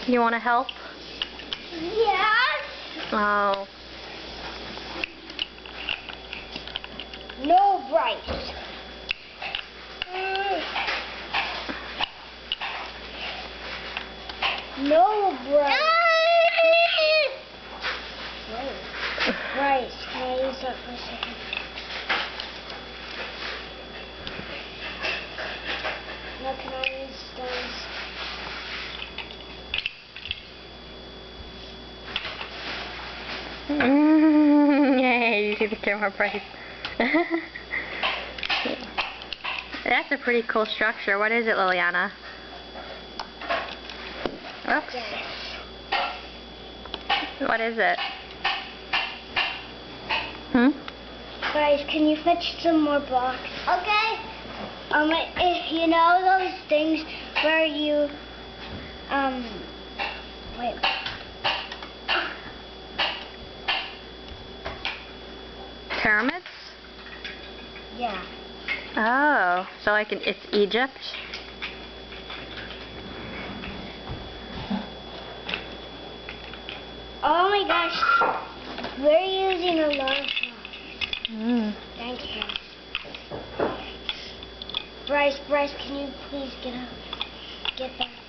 You want to help? Yes. Oh. No, Bryce. No, Bryce. Wait. Bryce, can I use that for a second? No, can I use those? Yay, you see the camera, Bryce. That's a pretty cool structure. What is it, Liliana? Oops. Yes. What is it? Guys, can you fetch some more blocks? Okay. If you know those things where you, wait. Pyramids? Yeah. Oh, so it's Egypt? Oh my gosh, we're using a lot of blocks. Thank you. Bryce, can you please get back?